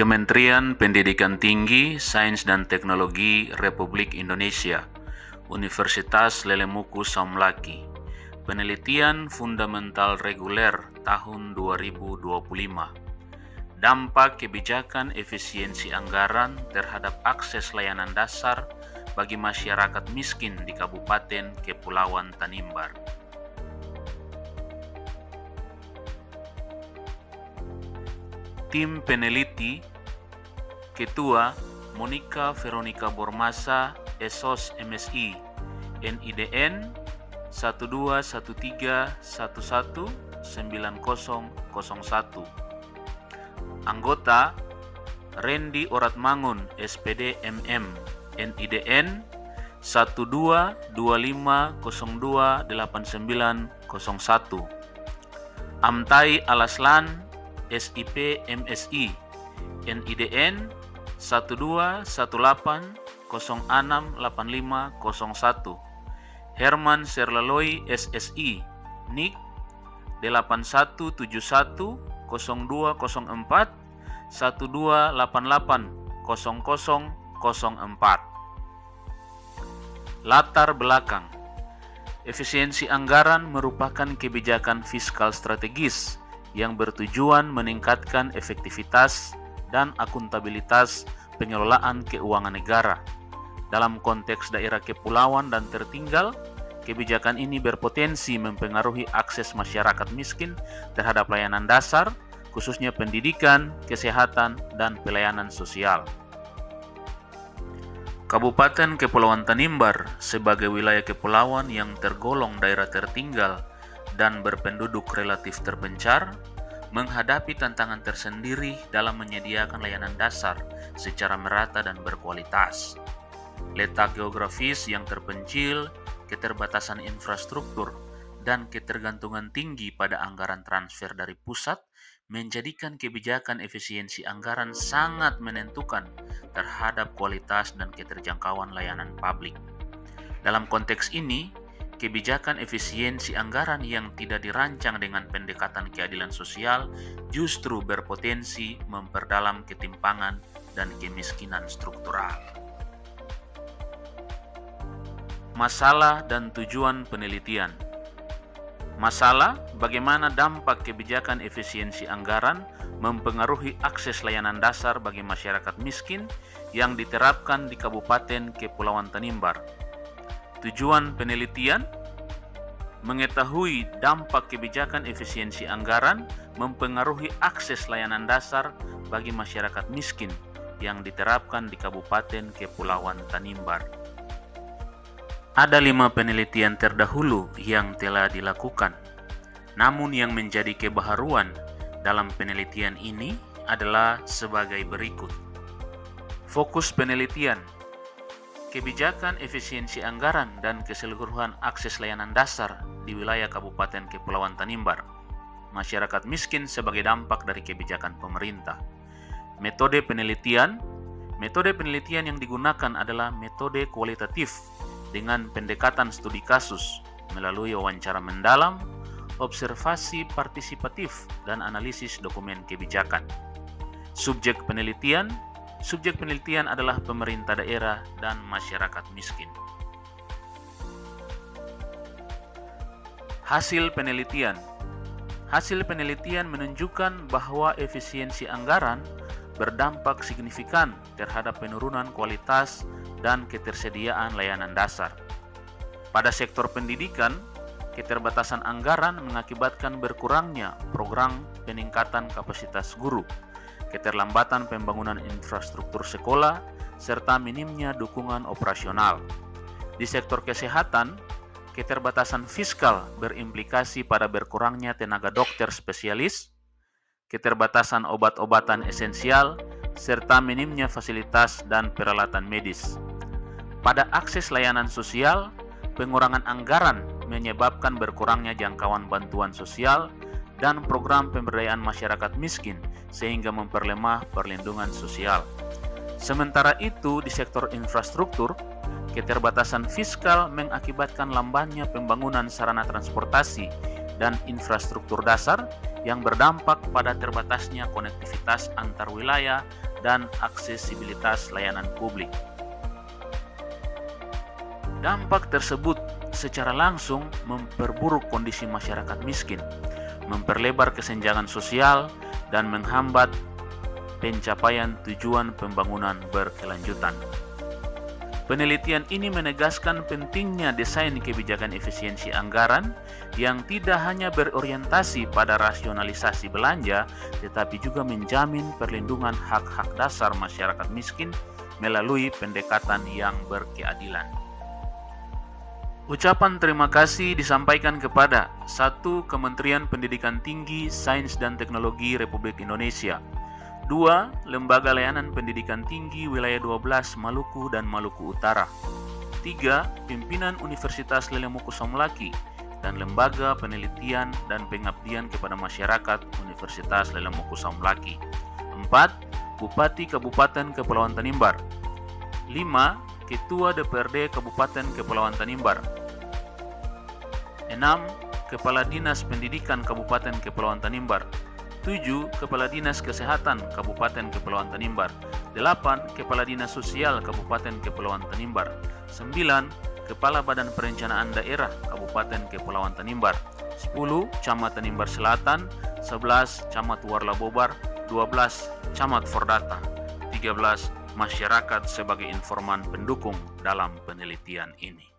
Kementerian Pendidikan Tinggi, Sains dan Teknologi Republik Indonesia, Universitas Lelemuku Saumlaki, Penelitian Fundamental Reguler tahun 2025. Dampak kebijakan efisiensi anggaran terhadap akses layanan dasar bagi masyarakat miskin di Kabupaten Kepulauan Tanimbar. Tim peneliti, Ketua Monica Veronica Bormasa, Esos MSI, NIDN 1213119001. Anggota Randy Oratmangun, SPD MM, NIDN 1225028901. Amtai Alaslan, SIP MSI, NIDN 1218068501. Herman Serlaloi SSI, NIK 81210412880004. Latar belakang. Efisiensi anggaran merupakan kebijakan fiskal strategis yang bertujuan meningkatkan efektivitas dan akuntabilitas pengelolaan keuangan negara. Dalam konteks daerah kepulauan dan tertinggal, kebijakan ini berpotensi mempengaruhi akses masyarakat miskin terhadap layanan dasar, khususnya pendidikan, kesehatan, dan pelayanan sosial. Kabupaten Kepulauan Tanimbar sebagai wilayah kepulauan yang tergolong daerah tertinggal dan berpenduduk relatif terpencar, menghadapi tantangan tersendiri dalam menyediakan layanan dasar secara merata dan berkualitas. Letak geografis yang terpencil, keterbatasan infrastruktur, dan ketergantungan tinggi pada anggaran transfer dari pusat menjadikan kebijakan efisiensi anggaran sangat menentukan terhadap kualitas dan keterjangkauan layanan publik. Dalam konteks ini, kebijakan efisiensi anggaran yang tidak dirancang dengan pendekatan keadilan sosial justru berpotensi memperdalam ketimpangan dan kemiskinan struktural. Masalah dan tujuan penelitian. Masalah, bagaimana dampak kebijakan efisiensi anggaran mempengaruhi akses layanan dasar bagi masyarakat miskin yang diterapkan di Kabupaten Kepulauan Tanimbar. Tujuan penelitian, mengetahui dampak kebijakan efisiensi anggaran mempengaruhi akses layanan dasar bagi masyarakat miskin yang diterapkan di Kabupaten Kepulauan Tanimbar. Ada 5 penelitian terdahulu yang telah dilakukan, namun yang menjadi kebaharuan dalam penelitian ini adalah sebagai berikut. Fokus penelitian, kebijakan efisiensi anggaran dan keseluruhan akses layanan dasar di wilayah Kabupaten Kepulauan Tanimbar. Masyarakat miskin sebagai dampak dari kebijakan pemerintah. Metode penelitian yang digunakan adalah metode kualitatif dengan pendekatan studi kasus melalui wawancara mendalam, observasi partisipatif, dan analisis dokumen kebijakan. Subjek penelitian adalah pemerintah daerah dan masyarakat miskin. Hasil penelitian menunjukkan bahwa efisiensi anggaran berdampak signifikan terhadap penurunan kualitas dan ketersediaan layanan dasar. Pada sektor pendidikan, keterbatasan anggaran mengakibatkan berkurangnya program peningkatan kapasitas guru, keterlambatan pembangunan infrastruktur sekolah, serta minimnya dukungan operasional. Di sektor kesehatan, keterbatasan fiskal berimplikasi pada berkurangnya tenaga dokter spesialis, keterbatasan obat-obatan esensial, serta minimnya fasilitas dan peralatan medis. Pada akses layanan sosial, pengurangan anggaran menyebabkan berkurangnya jangkauan bantuan sosial dan program pemberdayaan masyarakat miskin sehingga memperlemah perlindungan sosial. Sementara itu, di sektor infrastruktur, keterbatasan fiskal mengakibatkan lambannya pembangunan sarana transportasi dan infrastruktur dasar yang berdampak pada terbatasnya konektivitas antar wilayah dan aksesibilitas layanan publik. Dampak tersebut secara langsung memperburuk kondisi masyarakat miskin, memperlebar kesenjangan sosial, dan menghambat pencapaian tujuan pembangunan berkelanjutan. Penelitian ini menegaskan pentingnya desain kebijakan efisiensi anggaran yang tidak hanya berorientasi pada rasionalisasi belanja, tetapi juga menjamin perlindungan hak-hak dasar masyarakat miskin melalui pendekatan yang berkeadilan. Ucapan terima kasih disampaikan kepada 1. Kementerian Pendidikan Tinggi, Sains dan Teknologi Republik Indonesia. 2. Lembaga Layanan Pendidikan Tinggi Wilayah 12 Maluku dan Maluku Utara. 3. Pimpinan Universitas Lelemuku Samulaki dan Lembaga Penelitian dan Pengabdian kepada Masyarakat Universitas Lelemuku Samulaki. 4. Bupati Kabupaten Kepulauan Tanimbar. 5. Ketua DPRD Kabupaten Kepulauan Tanimbar. 6. Kepala Dinas Pendidikan Kabupaten Kepulauan Tanimbar. 7. Kepala Dinas Kesehatan Kabupaten Kepulauan Tanimbar. 8. Kepala Dinas Sosial Kabupaten Kepulauan Tanimbar. 9. Kepala Badan Perencanaan Daerah Kabupaten Kepulauan Tanimbar. 10. Camat Tanimbar Selatan. 11. Camat Warlabobar. 12. Camat Fordata. 13. Masyarakat sebagai informan pendukung dalam penelitian ini.